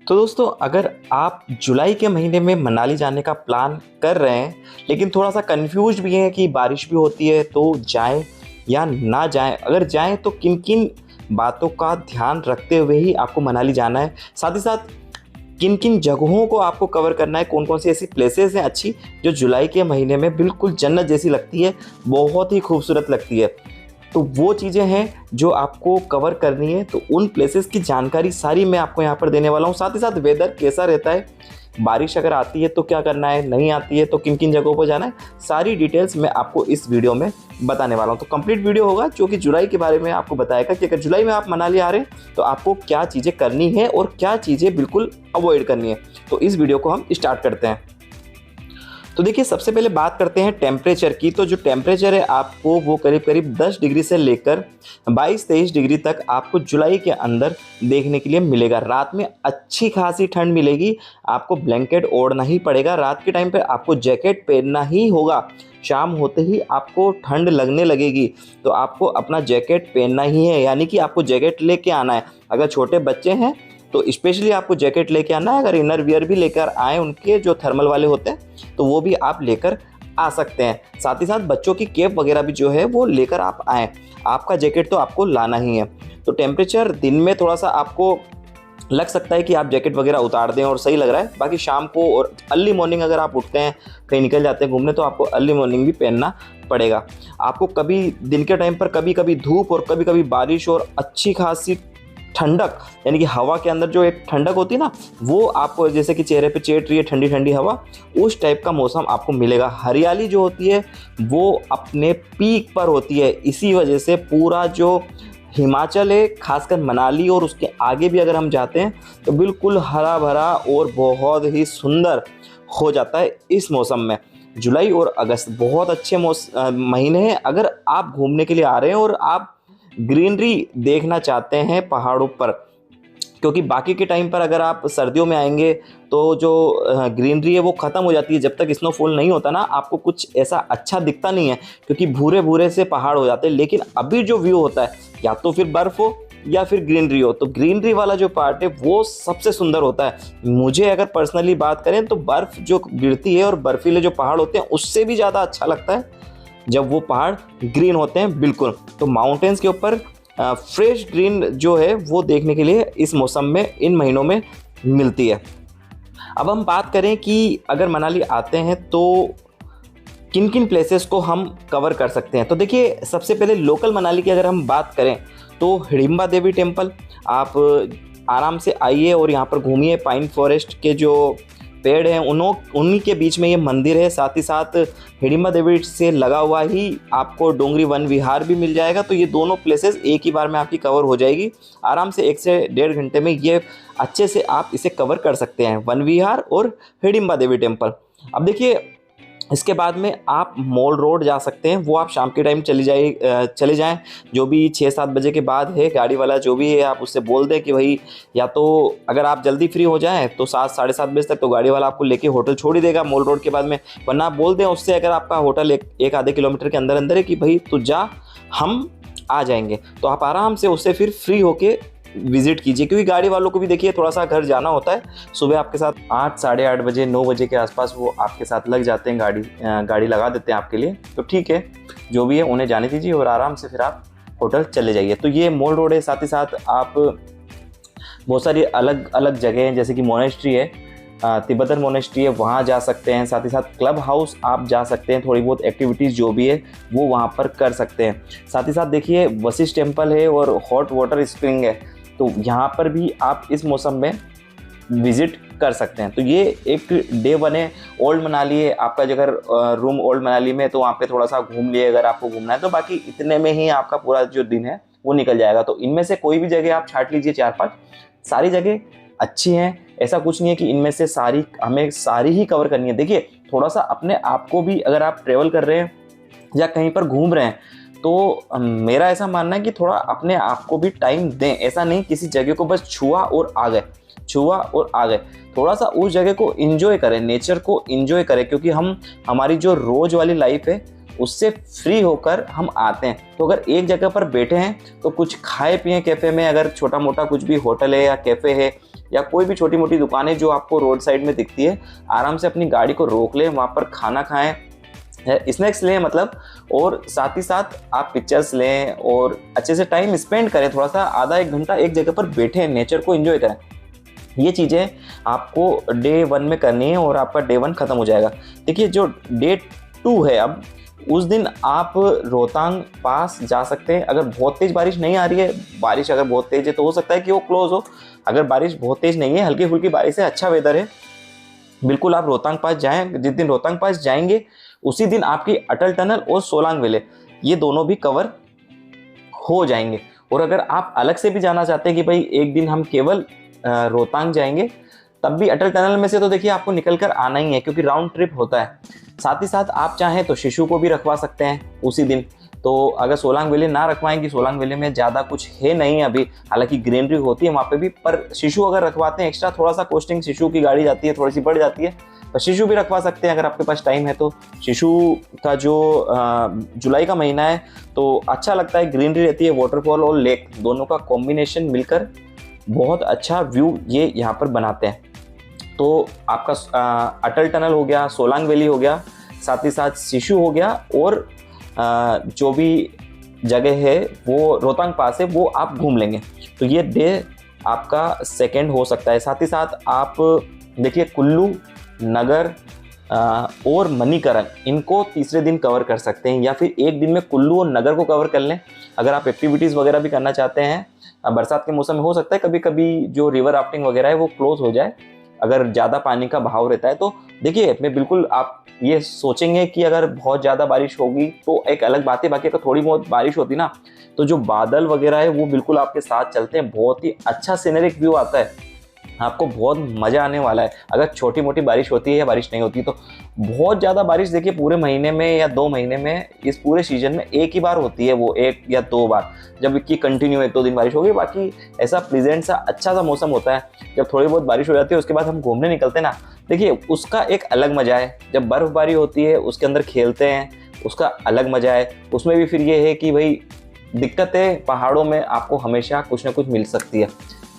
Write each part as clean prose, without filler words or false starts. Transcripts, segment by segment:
तो दोस्तों, अगर आप जुलाई के महीने में मनाली जाने का प्लान कर रहे हैं लेकिन थोड़ा सा कंफ्यूज भी हैं कि बारिश भी होती है तो जाएं या ना जाएं, अगर जाएं तो किन किन बातों का ध्यान रखते हुए ही आपको मनाली जाना है, साथ ही साथ किन किन जगहों को आपको कवर करना है, कौन कौन सी ऐसी प्लेसेस हैं अच्छी जो जुलाई के महीने में बिल्कुल जन्नत जैसी लगती है, बहुत ही खूबसूरत लगती है, तो वो चीज़ें हैं जो आपको कवर करनी है। तो उन प्लेसेस की जानकारी सारी मैं आपको यहाँ पर देने वाला हूँ। साथ ही साथ वेदर कैसा रहता है, बारिश अगर आती है तो क्या करना है, नहीं आती है तो किन किन जगहों पर जाना है, सारी डिटेल्स मैं आपको इस वीडियो में बताने वाला हूँ। तो कंप्लीट वीडियो होगा जो कि जुलाई के बारे में आपको बताएगा कि अगर जुलाई में आप मनाली आ रहे हैं तो आपको क्या चीज़ें करनी है और क्या चीज़ें बिल्कुल अवॉइड करनी है। तो इस वीडियो को हम स्टार्ट करते हैं। तो देखिए, सबसे पहले बात करते हैं टेम्परेचर की। तो जो टेम्परेचर है आपको वो करीब करीब 10 डिग्री से लेकर 22-23 डिग्री तक आपको जुलाई के अंदर देखने के लिए मिलेगा। रात में अच्छी खासी ठंड मिलेगी, आपको ब्लैंकेट ओढ़ना ही पड़ेगा। रात के टाइम पे आपको जैकेट पहनना ही होगा। शाम होते ही आपको ठंड लगने लगेगी तो आपको अपना जैकेट पहनना ही है, यानी कि आपको जैकेट लेके आना है। अगर छोटे बच्चे हैं तो स्पेशली आपको जैकेट लेके आना है। अगर इनर वियर भी लेकर आए उनके जो थर्मल वाले होते हैं तो वो भी आप लेकर आ सकते हैं। साथ ही साथ बच्चों की कैप वगैरह भी जो है वो लेकर आप आएँ। आपका जैकेट तो आपको लाना ही है। तो टेम्परेचर दिन में थोड़ा सा आपको लग सकता है कि आप जैकेट वगैरह उतार दें और सही लग रहा है, बाकी शाम को और अर्ली मॉर्निंग अगर आप उठते हैं कहीं निकल जाते हैं घूमने तो आपको अर्ली मॉर्निंग भी पहनना पड़ेगा। आपको कभी दिन के टाइम पर कभी कभी धूप और कभी कभी बारिश और अच्छी खासी ठंडक, यानी कि हवा के अंदर जो एक ठंडक होती है ना, वो आपको जैसे कि चेहरे पे चेट रही है ठंडी ठंडी हवा, उस टाइप का मौसम आपको मिलेगा। हरियाली जो होती है वो अपने पीक पर होती है, इसी वजह से पूरा जो हिमाचल है, खासकर मनाली और उसके आगे भी अगर हम जाते हैं तो बिल्कुल हरा भरा और बहुत ही सुंदर हो जाता है इस मौसम में। जुलाई और अगस्त बहुत अच्छे महीने हैं अगर आप घूमने के लिए आ रहे हैं और आप ग्रीनरी देखना चाहते हैं पहाड़ों पर, क्योंकि बाकी के टाइम पर अगर आप सर्दियों में आएंगे तो जो ग्रीनरी है वो ख़त्म हो जाती है। जब तक स्नोफॉल नहीं होता ना, आपको कुछ ऐसा अच्छा दिखता नहीं है क्योंकि भूरे भूरे से पहाड़ हो जाते हैं। लेकिन अभी जो व्यू होता है या तो फिर बर्फ़ हो या फिर ग्रीनरी हो, तो ग्रीनरी वाला जो पार्ट है वो सबसे सुंदर होता है। मुझे अगर पर्सनली बात करें तो बर्फ़ जो गिरती है और बर्फीले जो पहाड़ होते हैं उससे भी ज़्यादा अच्छा लगता है जब वो पहाड़ ग्रीन होते हैं। बिल्कुल, तो माउंटेन्स के ऊपर फ्रेश ग्रीन जो है वो देखने के लिए इस मौसम में, इन महीनों में मिलती है। अब हम बात करें कि अगर मनाली आते हैं तो किन किन प्लेसेस को हम कवर कर सकते हैं। तो देखिए, सबसे पहले लोकल मनाली की अगर हम बात करें तो हिडिंबा देवी टेम्पल आप आराम से आइए और यहाँ पर घूमिए। पाइन फॉरेस्ट के जो पेड़ हैं उन्हीं के बीच में ये मंदिर है। साथ ही साथ हिडिंबा देवी से लगा हुआ ही आपको डोंगरी वन विहार भी मिल जाएगा। तो ये दोनों प्लेसेस एक ही बार में आपकी कवर हो जाएगी आराम से। 1 से 1.5 घंटे में ये अच्छे से आप इसे कवर कर सकते हैं, वन विहार और हिडिंबा देवी टेम्पल। अब देखिए, इसके बाद में आप मॉल रोड जा सकते हैं, वो आप शाम के टाइम चले जाएं। जो भी 6-7 बजे के बाद है, गाड़ी वाला जो भी है आप उससे बोल दें कि भाई, या तो अगर आप जल्दी फ्री हो जाएं तो 7-7:30 बजे तक तो गाड़ी वाला आपको लेके होटल छोड़ ही देगा मॉल रोड के बाद में। वरना आप बोल दें उससे, अगर आपका होटल एक आधे किलोमीटर के अंदर अंदर है, कि भाई तू जा, हम आ जाएंगे, तो आप आराम से उससे फिर फ्री होके विजिट कीजिए। क्योंकि गाड़ी वालों को भी देखिए थोड़ा सा घर जाना होता है। सुबह आपके साथ 8, साढ़े 8 बजे, 9 बजे के आसपास वो आपके साथ लग जाते हैं, गाड़ी लगा देते हैं आपके लिए। तो ठीक है, जो भी है उन्हें जाने दीजिए और आराम से फिर आप होटल चले जाइए। तो ये मॉल रोड है। साथ ही साथ आप बहुत सारी अलग अलग जगह हैं, जैसे कि मोनेस्ट्री है, तिब्बतन मोनेस्ट्री है, वहाँ जा सकते हैं। साथ ही साथ क्लब हाउस आप जा सकते हैं, थोड़ी बहुत एक्टिविटीज़ जो भी है वो वहाँ पर कर सकते हैं। साथ ही साथ देखिए, वशिष्ठ टेम्पल है और हॉट वाटर स्प्रिंग है, तो यहाँ पर भी आप इस मौसम में विज़िट कर सकते हैं। तो ये एक डे 1 है। ओल्ड मनाली है आपका, अगर रूम ओल्ड मनाली में तो वहाँ पे थोड़ा सा घूम लिए अगर आपको घूमना है, तो बाकी इतने में ही आपका पूरा जो दिन है वो निकल जाएगा। तो इनमें से कोई भी जगह आप छाट लीजिए, 4-5, सारी जगह अच्छी हैं। ऐसा कुछ नहीं है कि इनमें से हमें सारी ही कवर करनी है। देखिए, थोड़ा सा अपने आप को भी, अगर आप ट्रेवल कर रहे हैं या कहीं पर घूम रहे हैं, तो मेरा ऐसा मानना है कि थोड़ा अपने आप को भी टाइम दें। ऐसा नहीं किसी जगह को बस छुआ और आ गए, थोड़ा सा उस जगह को एंजॉय करें, नेचर को एंजॉय करें। क्योंकि हमारी जो रोज़ वाली लाइफ है उससे फ्री होकर हम आते हैं। तो अगर एक जगह पर बैठे हैं तो कुछ खाए पिए कैफ़े में, अगर छोटा मोटा कुछ भी होटल है या कैफ़े है या कोई भी छोटी मोटी दुकानें जो आपको रोड साइड में दिखती है, आराम से अपनी गाड़ी को रोक लें, वहाँ पर खाना खाएं, स्नैक्स लें मतलब, और साथ ही साथ आप पिक्चर्स लें और अच्छे से टाइम स्पेंड करें, थोड़ा सा आधा एक घंटा एक जगह पर बैठें, नेचर को एंजॉय करें। ये चीज़ें आपको डे 1 में करनी है और आपका डे 1 ख़त्म हो जाएगा। देखिए जो डे 2 है, अब उस दिन आप रोहतांग पास जा सकते हैं। अगर बहुत तेज़ बारिश नहीं आ रही है, बारिश अगर बहुत तेज़ है तो हो सकता है कि वो क्लोज़ हो। अगर बारिश बहुत तेज़ नहीं है, हल्की फुल्की बारिश है, अच्छा वेदर है, बिल्कुल आप रोहतांग पास जाएं। जिस दिन रोहतांग पास जाएंगे उसी दिन आपकी अटल टनल और सोलांग वैली ये दोनों भी कवर हो जाएंगे। और अगर आप अलग से भी जाना चाहते हैं कि भाई एक दिन हम केवल रोहतांग जाएंगे, तब भी अटल टनल में से तो देखिए आपको निकल कर आना ही है, क्योंकि राउंड ट्रिप होता है। साथ ही साथ आप चाहें तो शिशु को भी रखवा सकते हैं उसी दिन। तो अगर सोलांग वैली ना रखवाएंगे, सोलांग वैली में ज़्यादा कुछ है नहीं अभी, हालांकि ग्रीनरी होती है वहाँ पे भी, पर शिशु अगर रखवाते हैं एक्स्ट्रा थोड़ा सा कॉस्टिंग शिशु की गाड़ी जाती है, थोड़ी सी बढ़ जाती है, पर शिशु भी रखवा सकते हैं अगर आपके पास टाइम है तो। शिशु का जो जुलाई का महीना है तो अच्छा लगता है, ग्रीनरी रहती है, वाटरफॉल और लेक दोनों का कॉम्बिनेशन मिलकर बहुत अच्छा व्यू ये यहाँ पर बनाते हैं। तो आपका अटल टनल हो गया, सोलांग वैली हो गया, साथ ही साथ शिशु हो गया, और जो भी जगह है वो रोहतांग पास है वो आप घूम लेंगे। तो ये डे आपका 2 हो सकता है। साथ ही साथ आप देखिए कुल्लू, नगर और मणिकरण, इनको तीसरे दिन कवर कर सकते हैं, या फिर एक दिन में कुल्लू और नगर को कवर कर लें। अगर आप एक्टिविटीज़ वगैरह भी करना चाहते हैं, बरसात के मौसम में हो सकता है कभी कभी जो रिवर राफ्टिंग वगैरह है वो क्लोज हो जाए, अगर ज़्यादा पानी का बहाव रहता है। तो देखिए मैं बिल्कुल, आप ये सोचेंगे कि अगर बहुत ज़्यादा बारिश होगी तो एक अलग बात है, बाकी अगर थोड़ी बहुत बारिश होती ना तो जो बादल वगैरह है वो बिल्कुल आपके साथ चलते हैं, बहुत ही अच्छा सीनरिक व्यू आता है, आपको बहुत मज़ा आने वाला है। अगर छोटी मोटी बारिश होती है या बारिश नहीं होती, तो बहुत ज़्यादा बारिश देखिए पूरे महीने में या 2 महीने में, इस पूरे सीजन में एक ही बार होती है, वो 1 या 2 बार, जब कि कंटिन्यू 1-2 दिन बारिश होगी। बाकी ऐसा प्लीजेंट सा अच्छा सा मौसम होता है, जब थोड़ी बहुत बारिश हो जाती है उसके बाद हम घूमने निकलते हैं ना, देखिए उसका एक अलग मज़ा है। जब बर्फ़बारी होती है उसके अंदर खेलते हैं, उसका अलग मज़ा है। उसमें भी फिर ये है कि भाई दिक्कतें पहाड़ों में आपको हमेशा कुछ ना कुछ मिल सकती है।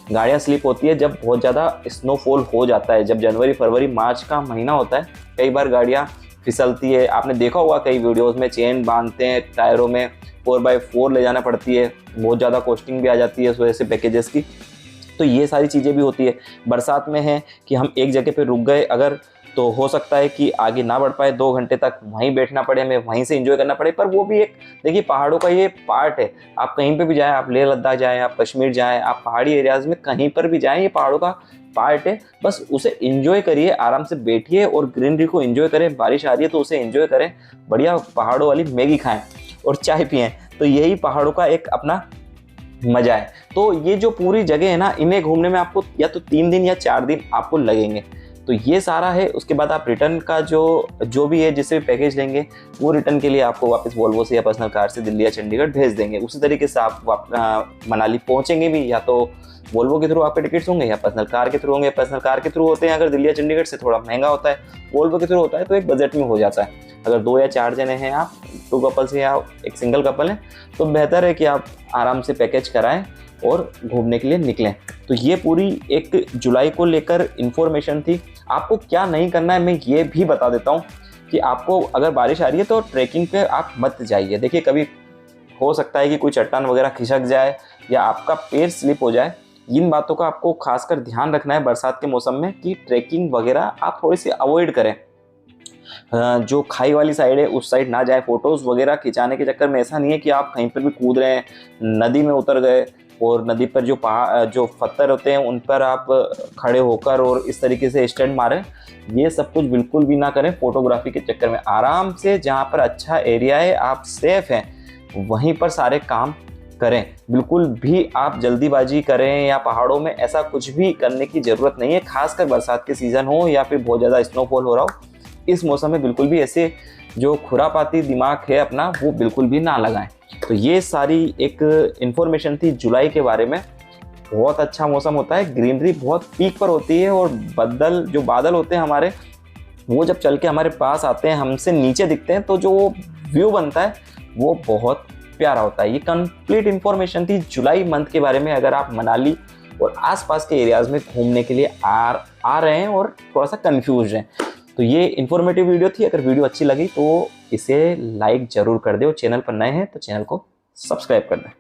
गाड़ियाँ स्लिप होती है जब बहुत ज़्यादा स्नोफॉल हो जाता है, जब जनवरी, फरवरी, मार्च का महीना होता है, कई बार गाड़ियाँ फिसलती है। आपने देखा होगा कई वीडियोस में चेन बांधते हैं टायरों में, 4x4 ले जाना पड़ती है, बहुत ज़्यादा कॉस्टिंग भी आ जाती है उस वजह से पैकेजेस की। तो ये सारी चीज़ें भी होती है। बरसात में है कि हम एक जगह पे रुक गए अगर, तो हो सकता है कि आगे ना बढ़ पाए, 2 घंटे तक वहीं बैठना पड़े, हमें वहीं से एंजॉय करना पड़े। पर वो भी एक देखिए पहाड़ों का ये पार्ट है। आप कहीं पे भी जाएं, आप लेह लद्दाख जाएं, आप कश्मीर जाएं, आप पहाड़ी एरियाज़ में कहीं पर भी जाएं, ये पहाड़ों का पार्ट है। बस उसे एंजॉय करिए, आराम से बैठिए और ग्रीनरी को एंजॉय करें। बारिश आ रही है तो उसे एंजॉय करें, बढ़िया पहाड़ों वाली मैगी खाएँ और चाय पिएँ। तो यही पहाड़ों का एक अपना मज़ा है। तो ये जो पूरी जगह है ना, इन्हें घूमने में आपको या तो 3 दिन या 4 दिन आपको लगेंगे। तो ये सारा है। उसके बाद आप रिटर्न का जो भी है, जिससे भी पैकेज लेंगे, वो रिटर्न के लिए आपको वापस वोल्वो से या पर्सनल कार से दिल्ली या चंडीगढ़ भेज देंगे। उसी तरीके से आप मनाली पहुंचेंगे भी, या तो वोल्वो के थ्रू आपके टिकट्स होंगे या पर्सनल कार के थ्रू होंगे। पर्सनल कार के थ्रू होते हैं अगर दिल्ली या चंडीगढ़ से, थोड़ा महंगा होता है। वोल्वो के थ्रू होता है तो एक बजट में हो जाता है। अगर 2 या 4 जने हैं आप, 2 कपल्स हैं या एक सिंगल कपल है, तो बेहतर है कि आप आराम से पैकेज कराएं और घूमने के लिए निकलें। तो ये पूरी एक जुलाई को लेकर इन्फॉर्मेशन थी। आपको क्या नहीं करना है मैं ये भी बता देता हूँ कि आपको अगर बारिश आ रही है तो ट्रैकिंग पे आप मत जाइए। देखिए कभी हो सकता है कि कोई चट्टान वगैरह खिसक जाए या आपका पैर स्लिप हो जाए। इन बातों का आपको खासकर ध्यान रखना है बरसात के मौसम में कि ट्रैकिंग वगैरह आप थोड़ी सी अवॉइड करें। जो खाई वाली साइड है उस साइड ना जाए। फोटोज़ वगैरह खिंचाने के चक्कर में ऐसा नहीं है कि आप कहीं पर भी कूद रहे हैं, नदी में उतर गए और नदी पर जो जो पत्थर होते हैं उन पर आप खड़े होकर और इस तरीके से स्टंट मारें, ये सब कुछ बिल्कुल भी ना करें। फोटोग्राफी के चक्कर में आराम से जहाँ पर अच्छा एरिया है, आप सेफ हैं, वहीं पर सारे काम करें। बिल्कुल भी आप जल्दीबाजी करें या पहाड़ों में, ऐसा कुछ भी करने की ज़रूरत नहीं है। खासकर बरसात के सीज़न हो या फिर बहुत ज़्यादा स्नोफॉल हो रहा हो, इस मौसम में बिल्कुल भी ऐसे जो खुरापाती दिमाग है अपना, वो बिल्कुल भी ना लगाएं। तो ये सारी एक इन्फॉर्मेशन थी जुलाई के बारे में। बहुत अच्छा मौसम होता है, ग्रीनरी बहुत पीक पर होती है और बादल होते हैं हमारे, वो जब चल के हमारे पास आते हैं, हमसे नीचे दिखते हैं, तो जो व्यू बनता है वो बहुत प्यारा होता है। ये कंप्लीट इन्फॉर्मेशन थी जुलाई मंथ के बारे में। अगर आप मनाली और आसपास के एरियाज में घूमने के लिए आ रहे हैं और थोड़ा सा कंफ्यूज हैं, तो ये इन्फॉर्मेटिव वीडियो थी। अगर वीडियो अच्छी लगी तो इसे लाइक ज़रूर कर दे और चैनल पर नए हैं तो चैनल को सब्सक्राइब कर दें।